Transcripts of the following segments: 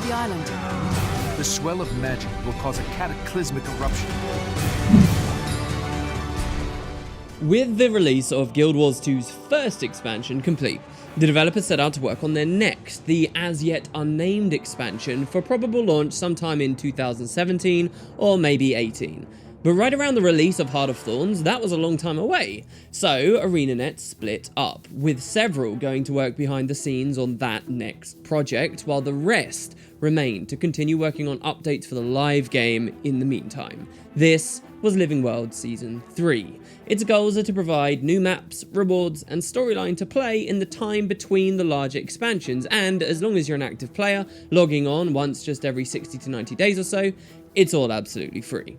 to the island. The swell of magic will cause a cataclysmic eruption. With the release of Guild Wars 2's first expansion complete, the developers set out to work on their next, the as yet unnamed expansion, for probable launch sometime in 2017 or maybe 18. But right around the release of Heart of Thorns, that was a long time away. So ArenaNet split up, with several going to work behind the scenes on that next project, while the rest remained to continue working on updates for the live game in the meantime. This was Living World Season 3. Its goals are to provide new maps, rewards, and storyline to play in the time between the larger expansions, and as long as you're an active player, logging on once just every 60 to 90 days or so, it's all absolutely free.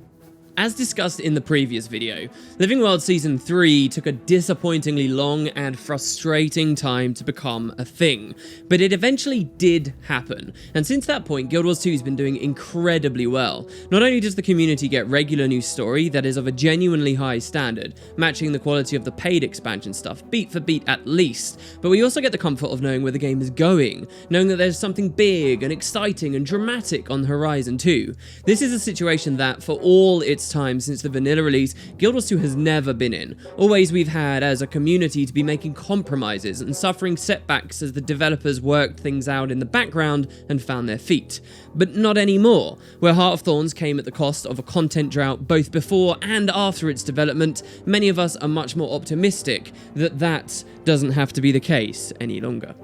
As discussed in the previous video, Living World Season 3 took a disappointingly long and frustrating time to become a thing, but it eventually did happen, and since that point Guild Wars 2 has been doing incredibly well. Not only does the community get regular new story that is of a genuinely high standard, matching the quality of the paid expansion stuff, beat for beat at least, but we also get the comfort of knowing where the game is going, knowing that there's something big and exciting and dramatic on the horizon too. This is a situation that, for all its time since the vanilla release, Guild Wars 2 has never been in. Always we've had, as a community, to be making compromises and suffering setbacks as the developers worked things out in the background and found their feet. But not anymore, where Heart of Thorns came at the cost of a content drought both before and after its development. Many of us are much more optimistic that that doesn't have to be the case any longer.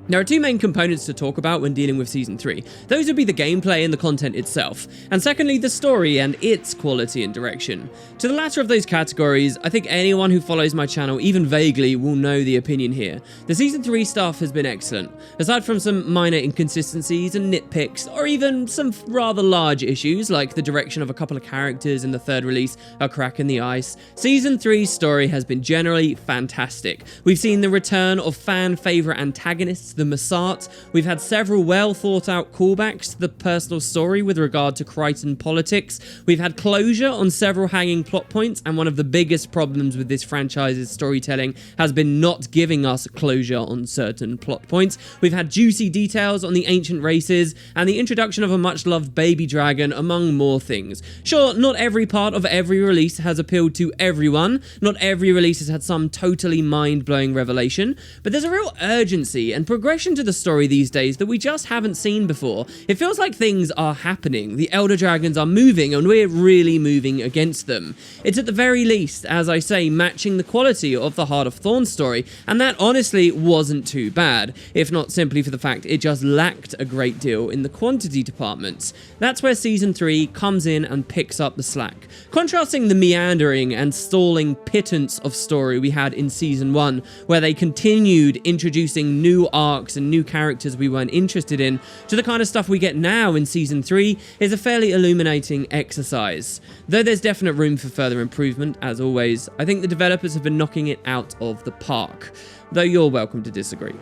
There are two main components to talk about when dealing with Season 3. Those would be the gameplay and the content itself, and secondly the story and its quality and direction. To the latter of those categories, I think anyone who follows my channel even vaguely will know the opinion here. The Season 3 stuff has been excellent. Aside from some minor inconsistencies and nitpicks, or even some rather large issues like the direction of a couple of characters in the third release, a crack in the ice, Season 3's story has been generally fantastic. We've seen the return of fan favourite antagonists, the Massart. We've had several well thought out callbacks to the personal story with regard to Crichton politics. We've had closure on several hanging plot points, and one of the biggest problems with this franchise's storytelling has been not giving us closure on certain plot points. We've had juicy details on the ancient races, and the introduction of a much loved baby dragon, among more things. Sure, not every part of every release has appealed to everyone, not every release has had some totally mind-blowing revelation, but there's a real urgency and progression to the story these days that we just haven't seen before. It feels like things are happening, the Elder Dragons are moving, and we're really moving against them. It's at the very least, as I say, matching the quality of the Heart of Thorns story, and that honestly wasn't too bad, if not simply for the fact it just lacked a great deal in the quantity departments. That's where Season 3 comes in and picks up the slack. Contrasting the meandering and stalling pittance of story we had in Season 1, where they continued introducing new arcs and new characters we weren't interested in, to the kind of stuff we get now in Season 3, is a fairly illuminating exercise. Though there's definite room for further improvement, as always, I think the developers have been knocking it out of the park, though you're welcome to disagree.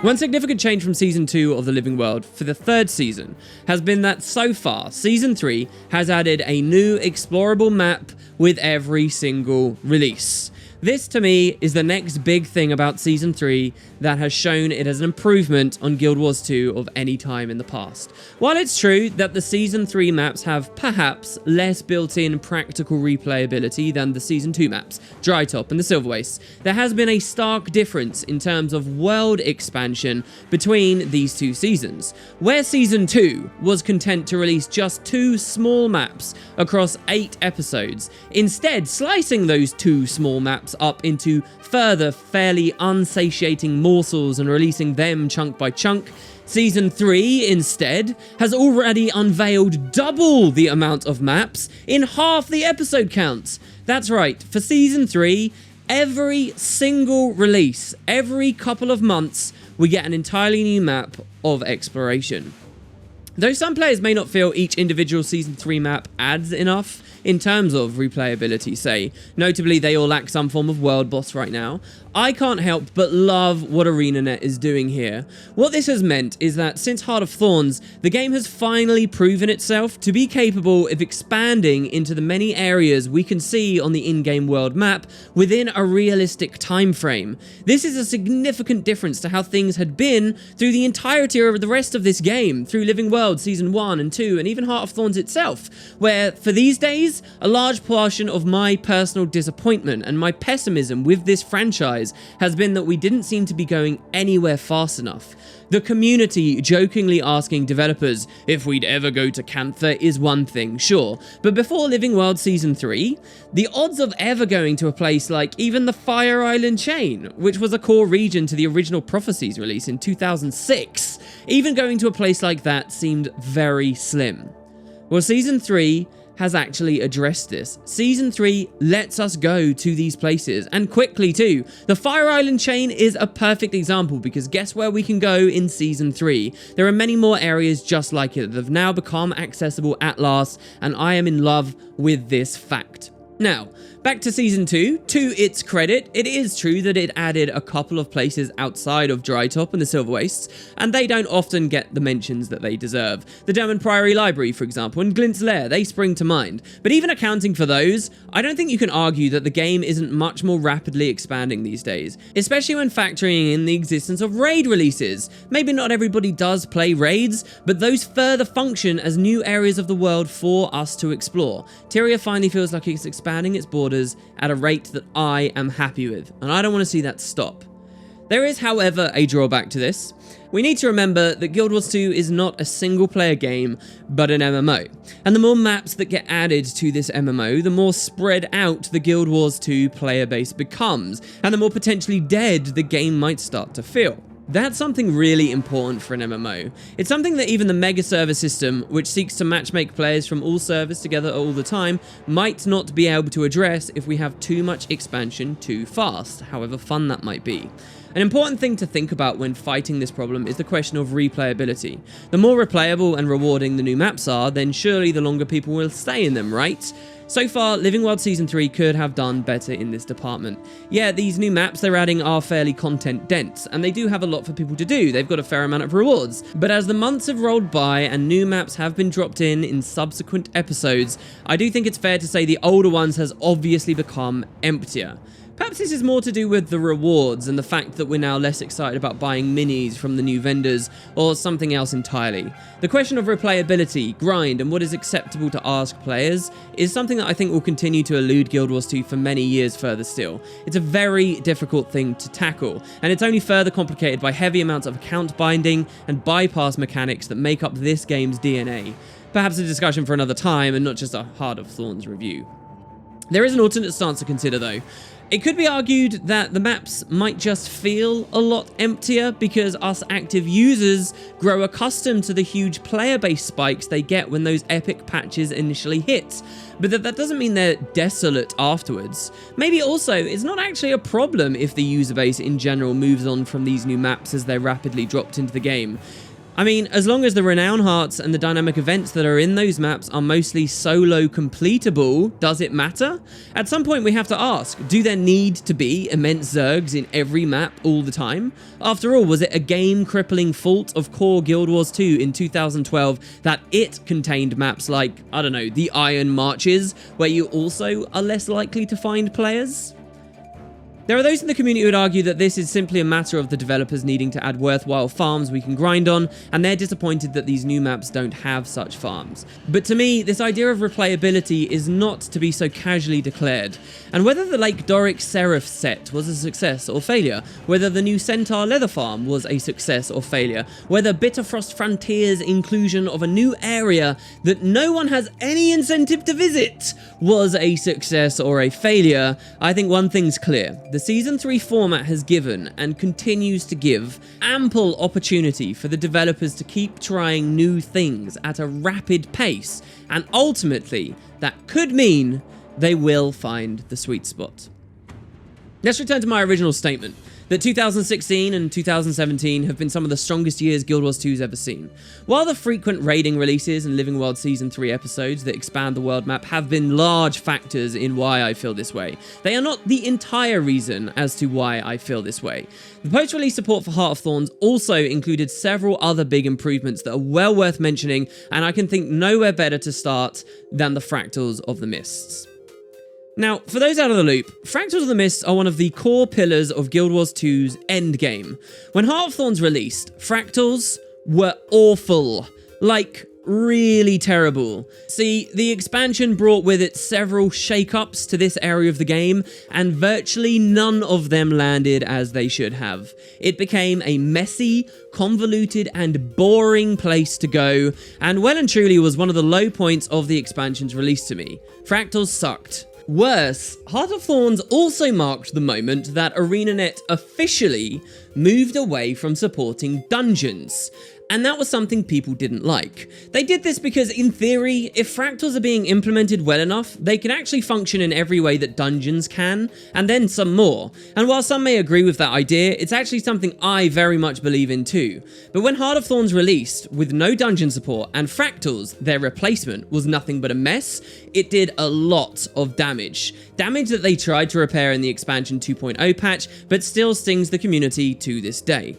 One significant change from Season 2 of The Living World for the third season has been that so far, Season 3 has added a new explorable map with every single release. This, to me, is the next big thing about Season 3 that has shown it as an improvement on Guild Wars 2 of any time in the past. While it's true that the Season 3 maps have perhaps less built-in practical replayability than the Season 2 maps, Drytop and the Silver Wastes, there has been a stark difference in terms of world expansion between these two seasons. Where Season 2 was content to release just 2 small maps across 8 episodes, instead slicing those 2 small maps up into further fairly unsatiating morsels and releasing them chunk by chunk, Season 3, instead, has already unveiled double the amount of maps in half the episode counts. That's right, for Season 3, every single release, every couple of months, we get an entirely new map of exploration. Though some players may not feel each individual Season 3 map adds enough in terms of replayability, say, notably they all lack some form of world boss right now, I can't help but love what ArenaNet is doing here. What this has meant is that since Heart of Thorns, the game has finally proven itself to be capable of expanding into the many areas we can see on the in-game world map within a realistic time frame. This is a significant difference to how things had been through the entirety of the rest of this game, through Living World Season 1 and 2, and even Heart of Thorns itself, where for these days, a large portion of my personal disappointment and my pessimism with this franchise has been that we didn't seem to be going anywhere fast enough. The community jokingly asking developers if we'd ever go to Cantha is one thing, sure, but before Living World Season 3, the odds of ever going to a place like even the Fire Island chain, which was a core region to the original Prophecies release in 2006, even going to a place like that seemed very slim. Well, Season 3 has actually addressed this. Season 3 lets us go to these places, and quickly too. The Fire Island chain is a perfect example, because guess where we can go in Season 3? There are many more areas just like it that have now become accessible at last, and I am in love with this fact. Now, back to Season 2, to its credit, it is true that it added a couple of places outside of Drytop and the Silver Wastes, and they don't often get the mentions that they deserve. The Dermot Priory Library, for example, and Glint's Lair, they spring to mind. But even accounting for those, I don't think you can argue that the game isn't much more rapidly expanding these days, especially when factoring in the existence of raid releases. Maybe not everybody does play raids, but those further function as new areas of the world for us to explore. Tyria finally feels like it's expanding its borders at a rate that I am happy with, and I don't want to see that stop. There is, however, a drawback to this. We need to remember that Guild Wars 2 is not a single-player game, but an MMO. And the more maps that get added to this MMO, the more spread out the Guild Wars 2 player base becomes, and the more potentially dead the game might start to feel. That's something really important for an MMO. It's something that even the mega server system, which seeks to matchmake players from all servers together all the time, might not be able to address if we have too much expansion too fast, however fun that might be. An important thing to think about when fighting this problem is the question of replayability. The more replayable and rewarding the new maps are, then surely the longer people will stay in them, right? So far, Living World Season 3 could have done better in this department. Yeah, these new maps they're adding are fairly content dense, and they do have a lot for people to do. They've got a fair amount of rewards. But as the months have rolled by and new maps have been dropped in subsequent episodes, I do think it's fair to say the older ones has obviously become emptier. Perhaps this is more to do with the rewards and the fact that we're now less excited about buying minis from the new vendors, or something else entirely. The question of replayability, grind, and what is acceptable to ask players is something that I think will continue to elude Guild Wars 2 for many years further still. It's a very difficult thing to tackle, and it's only further complicated by heavy amounts of account binding and bypass mechanics that make up this game's DNA. Perhaps a discussion for another time and not just a Heart of Thorns review. There is an alternate stance to consider though. It could be argued that the maps might just feel a lot emptier because us active users grow accustomed to the huge player base spikes they get when those epic patches initially hit, but that doesn't mean they're desolate afterwards. Maybe also it's not actually a problem if the user base in general moves on from these new maps as they're rapidly dropped into the game. I mean, as long as the renown hearts and the dynamic events that are in those maps are mostly solo completable, does it matter? At some point we have to ask, do there need to be immense zergs in every map all the time? After all, was it a game-crippling fault of core Guild Wars 2 in 2012 that it contained maps like, I don't know, the Iron Marches, where you also are less likely to find players? There are those in the community who would argue that this is simply a matter of the developers needing to add worthwhile farms we can grind on, and they're disappointed that these new maps don't have such farms. But to me, this idea of replayability is not to be so casually declared. And whether the Lake Doric Seraph set was a success or failure, whether the new Centaur Leather Farm was a success or failure, whether Bitterfrost Frontier's inclusion of a new area that no one has any incentive to visit was a success or a failure, I think one thing's clear. The Season 3 format has given, and continues to give, ample opportunity for the developers to keep trying new things at a rapid pace, and ultimately, that could mean they will find the sweet spot. Let's return to my original statement. The that 2016 and 2017 have been some of the strongest years Guild Wars 2's ever seen. While the frequent raiding releases and Living World Season 3 episodes that expand the world map have been large factors in why I feel this way, they are not the entire reason as to why I feel this way. The post-release support for Heart of Thorns also included several other big improvements that are well worth mentioning, and I can think nowhere better to start than the Fractals of the Mists. Now, for those out of the loop, Fractals of the Mists are one of the core pillars of Guild Wars 2's endgame. When Heart of Thorns released, Fractals were awful. Like, really terrible. See, the expansion brought with it several shake-ups to this area of the game, and virtually none of them landed as they should have. It became a messy, convoluted, and boring place to go, and well and truly was one of the low points of the expansion's release to me. Fractals sucked. Worse, Heart of Thorns also marked the moment that ArenaNet officially moved away from supporting dungeons. And that was something people didn't like. They did this because, in theory, if fractals are being implemented well enough, they can actually function in every way that dungeons can, and then some more. And while some may agree with that idea, it's actually something I very much believe in too. But when Heart of Thorns released, with no dungeon support, and fractals, their replacement, was nothing but a mess, it did a lot of damage. Damage that they tried to repair in the expansion 2.0 patch, but still stings the community to this day.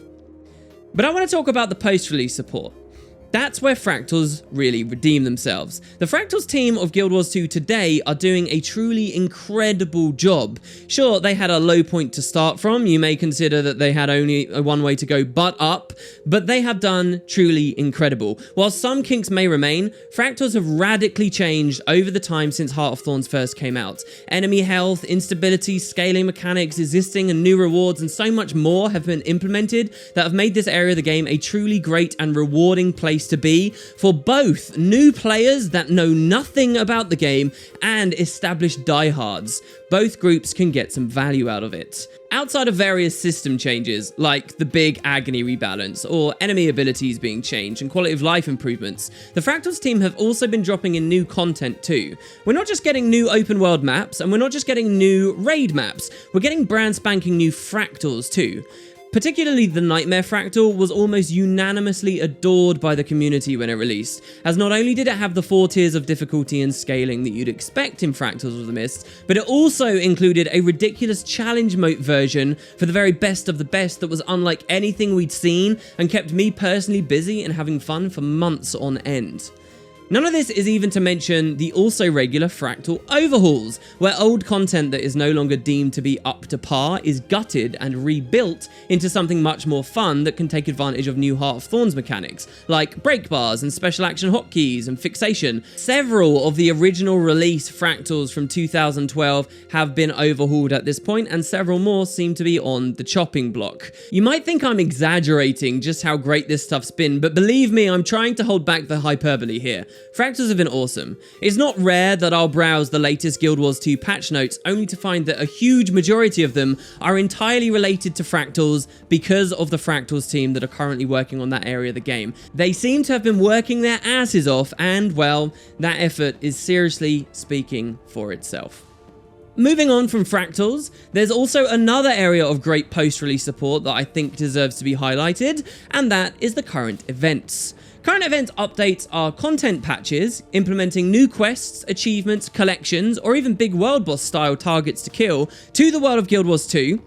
But I want to talk about the post-release support. That's where Fractals really redeem themselves. The Fractals team of Guild Wars 2 today are doing a truly incredible job. Sure, they had a low point to start from. You may consider that they had only one way to go but up, but they have done truly incredible. While some kinks may remain, Fractals have radically changed over the time since Heart of Thorns first came out. Enemy health, instability, scaling mechanics, existing and new rewards, and so much more have been implemented that have made this area of the game a truly great and rewarding place to be for both new players that know nothing about the game and established diehards. Both groups can get some value out of it. Outside of various system changes, like the big agony rebalance, or enemy abilities being changed and quality of life improvements, the Fractals team have also been dropping in new content too. We're not just getting new open world maps, and we're not just getting new raid maps, we're getting brand spanking new Fractals too. Particularly the Nightmare Fractal was almost unanimously adored by the community when it released, as not only did it have the 4 tiers of difficulty and scaling that you'd expect in Fractals of the Mist, but it also included a ridiculous challenge mode version for the very best of the best that was unlike anything we'd seen and kept me personally busy and having fun for months on end. None of this is even to mention the also regular Fractal overhauls, where old content that is no longer deemed to be up to par is gutted and rebuilt into something much more fun that can take advantage of new Heart of Thorns mechanics, like break bars and special action hotkeys and fixation. Several of the original release Fractals from 2012 have been overhauled at this point, and several more seem to be on the chopping block. You might think I'm exaggerating just how great this stuff's been, but believe me, I'm trying to hold back the hyperbole here. Fractals have been awesome. It's not rare that I'll browse the latest Guild Wars 2 patch notes only to find that a huge majority of them are entirely related to Fractals because of the Fractals team that are currently working on that area of the game. They seem to have been working their asses off, and well, that effort is seriously speaking for itself. Moving on from Fractals, there's also another area of great post-release support that I think deserves to be highlighted, and that is the current events. Current event updates are content patches, implementing new quests, achievements, collections, or even big world boss style targets to kill to the world of Guild Wars 2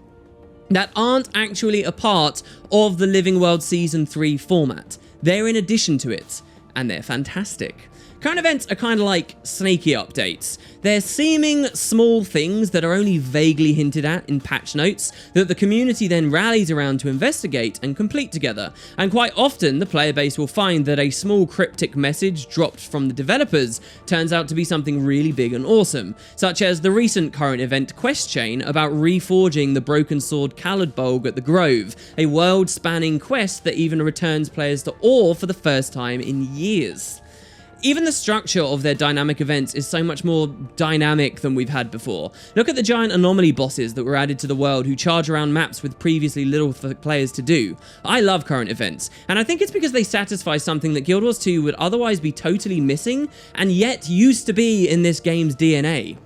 that aren't actually a part of the Living World Season 3 format. They're in addition to it, and they're fantastic. Current events are kind of like snaky updates. They're seeming small things that are only vaguely hinted at in patch notes that the community then rallies around to investigate and complete together. And quite often, the player base will find that a small cryptic message dropped from the developers turns out to be something really big and awesome, such as the recent current event quest chain about reforging the broken sword Caladbolg at the Grove, a world-spanning quest that even returns players to awe for the first time in years. Even the structure of their dynamic events is so much more dynamic than we've had before. Look at the giant anomaly bosses that were added to the world who charge around maps with previously little for players to do. I love current events, and I think it's because they satisfy something that Guild Wars 2 would otherwise be totally missing, and yet used to be in this game's DNA.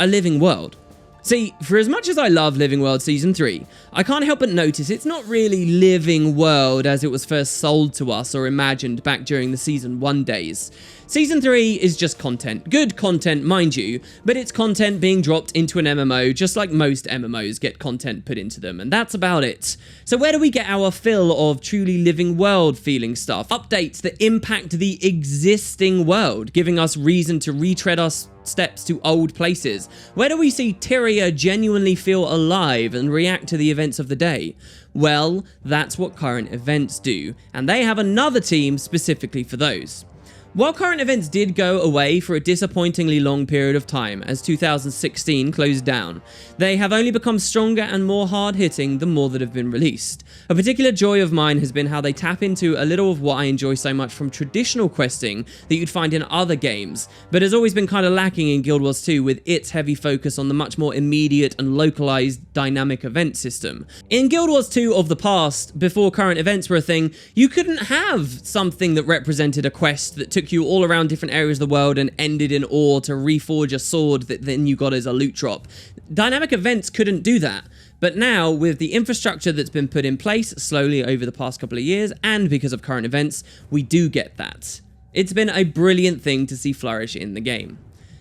A living world. See, for as much as I love Living World Season 3, I can't help but notice it's not really Living World as it was first sold to us or imagined back during the Season 1 days. Season 3 is just content. Good content, mind you, but it's content being dropped into an MMO just like most MMOs get content put into them, and that's about it. So where do we get our fill of truly Living World feeling stuff? Updates that impact the existing world, giving us reason to retread our steps to old places. Where do we see Tyria genuinely feel alive and react to the events of the day? Well, that's what current events do, and they have another team specifically for those. While current events did go away for a disappointingly long period of time as 2016 closed down, they have only become stronger and more hard-hitting the more that have been released. A particular joy of mine has been how they tap into a little of what I enjoy so much from traditional questing that you'd find in other games, but has always been kind of lacking in Guild Wars 2 with its heavy focus on the much more immediate and localized dynamic event system. In Guild Wars 2 of the past, before current events were a thing, you couldn't have something that represented a quest that took you all around different areas of the world and ended in ore to reforge a sword that then you got as a loot drop. Dynamic events couldn't do that. But now, with the infrastructure that's been put in place slowly over the past couple of years, and because of current events, we do get that. It's been a brilliant thing to see flourish in the game.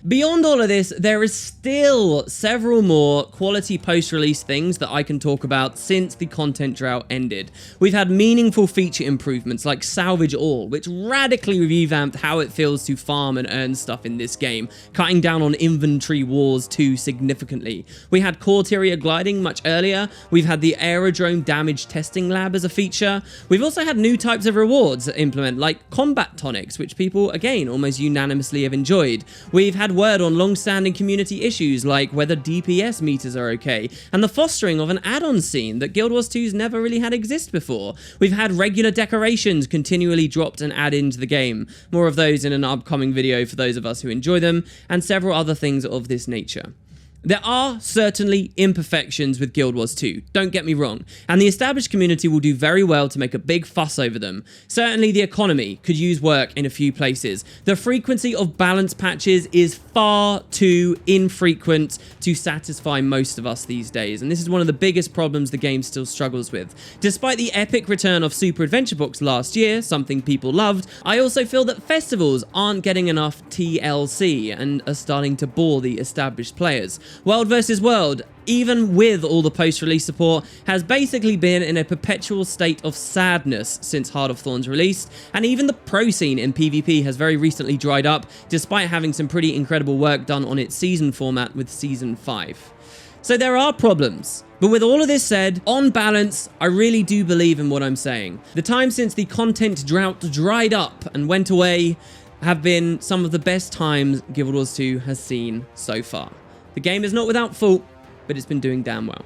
Beyond all of this, there is still several more quality post-release things that I can talk about since the content drought ended. We've had meaningful feature improvements like Salvage All, which radically revamped how it feels to farm and earn stuff in this game, cutting down on inventory wars too significantly. We had core Tyria gliding much earlier. We've had the aerodrome damage testing lab as a feature. We've also had new types of rewards that implement, like combat tonics, which people, again, almost unanimously have enjoyed. We've had word on long-standing community issues like whether DPS meters are okay, and the fostering of an add-on scene that Guild Wars 2's never really had exist before. We've had regular decorations continually dropped and added into the game. More of those in an upcoming video for those of us who enjoy them, and several other things of this nature. There are certainly imperfections with Guild Wars 2, don't get me wrong, and the established community will do very well to make a big fuss over them. Certainly the economy could use work in a few places. The frequency of balance patches is far too infrequent to satisfy most of us these days, and this is one of the biggest problems the game still struggles with. Despite the epic return of Super Adventure Books last year, something people loved, I also feel that festivals aren't getting enough TLC and are starting to bore the established players. World vs. World, even with all the post-release support, has basically been in a perpetual state of sadness since Heart of Thorns released, and even the pro scene in PvP has very recently dried up, despite having some pretty incredible work done on its season format with Season 5. So there are problems. But with all of this said, on balance, I really do believe in what I'm saying. The time since the content drought dried up and went away have been some of the best times Guild Wars 2 has seen so far. The game is not without fault, but it's been doing damn well.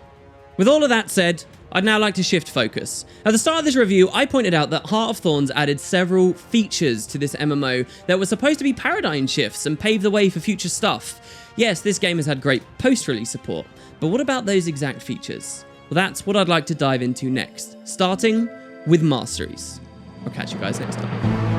With all of that said, I'd now like to shift focus. At the start of this review, I pointed out that Heart of Thorns added several features to this MMO that were supposed to be paradigm shifts and pave the way for future stuff. Yes, this game has had great post-release support, but what about those exact features? Well, that's what I'd like to dive into next, starting with masteries. I'll catch you guys next time.